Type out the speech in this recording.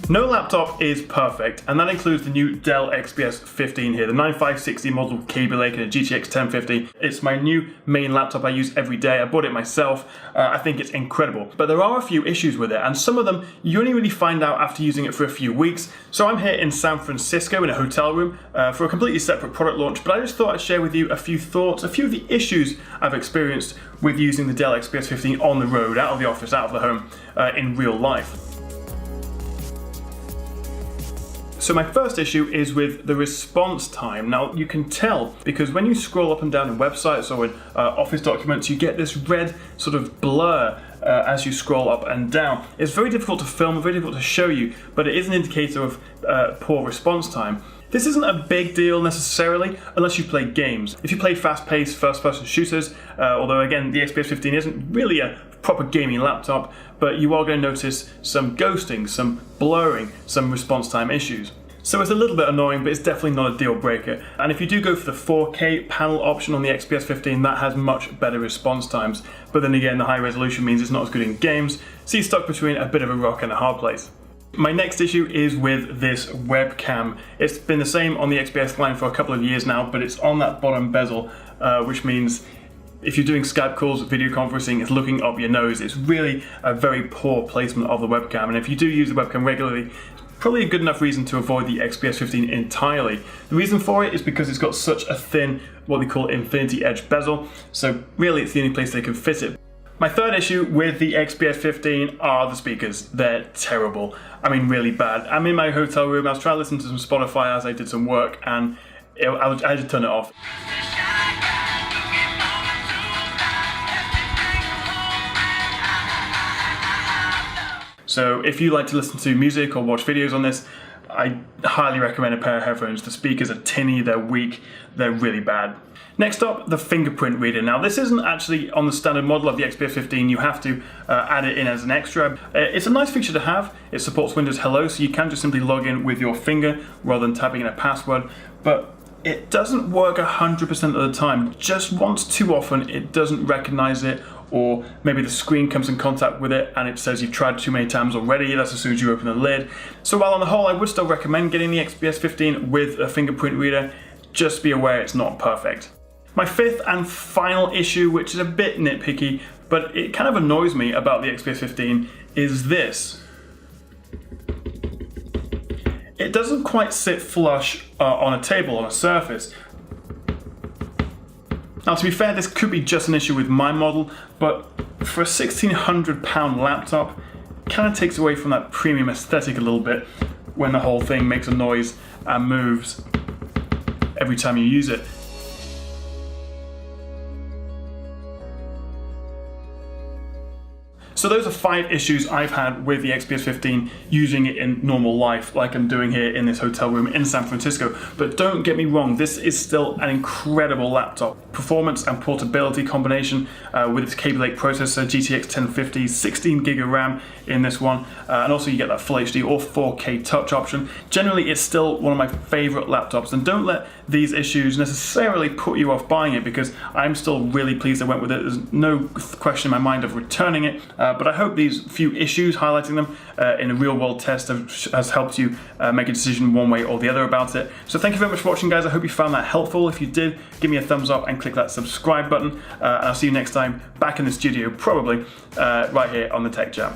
No laptop is perfect, and that includes the new Dell XPS 15 here, the 9560 model with Kaby Lake and a GTX 1050. It's my new main laptop I use every day. I bought it myself. I think it's incredible. But there are a few issues with it, and some of them you only really find out after using it for a few weeks. So I'm here in San Francisco in a hotel room for a completely separate product launch, but I just thought I'd share with you a few thoughts, a few of the issues I've experienced with using the Dell XPS 15 on the road, out of the office, out of the home, in real life. So my first issue is with the response time. Now you can tell because when you scroll up and down in websites or in Office documents, you get this red sort of blur as you scroll up and down. It's very difficult to film, very difficult to show you, but it is an indicator of poor response time. This isn't a big deal necessarily unless you play games. If you play fast-paced first-person shooters, although again the XPS 15 isn't really a proper gaming laptop, but you are going to notice some ghosting, some blurring, some response time issues. So it's a little bit annoying, but it's definitely not a deal breaker. And if you do go for the 4K panel option on the XPS 15, that has much better response times. But then again, the high resolution means it's not as good in games, so you're stuck between a bit of a rock and a hard place. My next issue is with this webcam. It's been the same on the XPS line for a couple of years now, but it's on that bottom bezel, which means if you're doing Skype calls, video conferencing, it's looking up your nose. It's really a very poor placement of the webcam, and if you do use the webcam regularly, probably a good enough reason to avoid the XPS 15 entirely. The reason for it is because it's got such a thin, what they call infinity edge bezel, so really it's the only place they can fit it. My third issue with the XPS 15 are the speakers. They're terrible. I mean, really bad. I'm in my hotel room, I was trying to listen to some Spotify as I did some work, and I had to turn it off. So if you like to listen to music or watch videos on this, I highly recommend a pair of headphones. The speakers are tinny, they're weak, they're really bad. Next up, the fingerprint reader. Now this isn't actually on the standard model of the XPS 15, you have to add it in as an extra. It's a nice feature to have. It supports Windows Hello, so you can just simply log in with your finger rather than typing in a password, but it doesn't work 100% of the time. Just once too often, it doesn't recognize it, or maybe the screen comes in contact with it and it says you've tried too many times already. That's as soon as you open the lid. So while on the whole I would still recommend getting the XPS 15 with a fingerprint reader, just be aware it's not perfect. My fifth and final issue, which is a bit nitpicky, but it kind of annoys me about the XPS 15, is this. It doesn't quite sit flush on a table, on a surface. Now to be fair, this could be just an issue with my model, but for a £1,600 laptop, it kind of takes away from that premium aesthetic a little bit when the whole thing makes a noise and moves every time you use it. So those are 5 issues I've had with the XPS 15 using it in normal life, like I'm doing here in this hotel room in San Francisco. But don't get me wrong, this is still an incredible laptop. Performance and portability combination with its Kaby Lake processor, GTX 1050, 16 gig of RAM in this one, and also you get that full HD or 4K touch option. Generally, it's still one of my favorite laptops, and don't let these issues necessarily put you off buying it, because I'm still really pleased I went with it. There's no question in my mind of returning it. But I hope these few issues, highlighting them in a real world test, has helped you make a decision one way or the other about it. So thank you very much for watching, guys. I hope you found that helpful. If you did, give me a thumbs up and click that subscribe button. And I'll see you next time back in the studio, probably right here on the Tech Jam.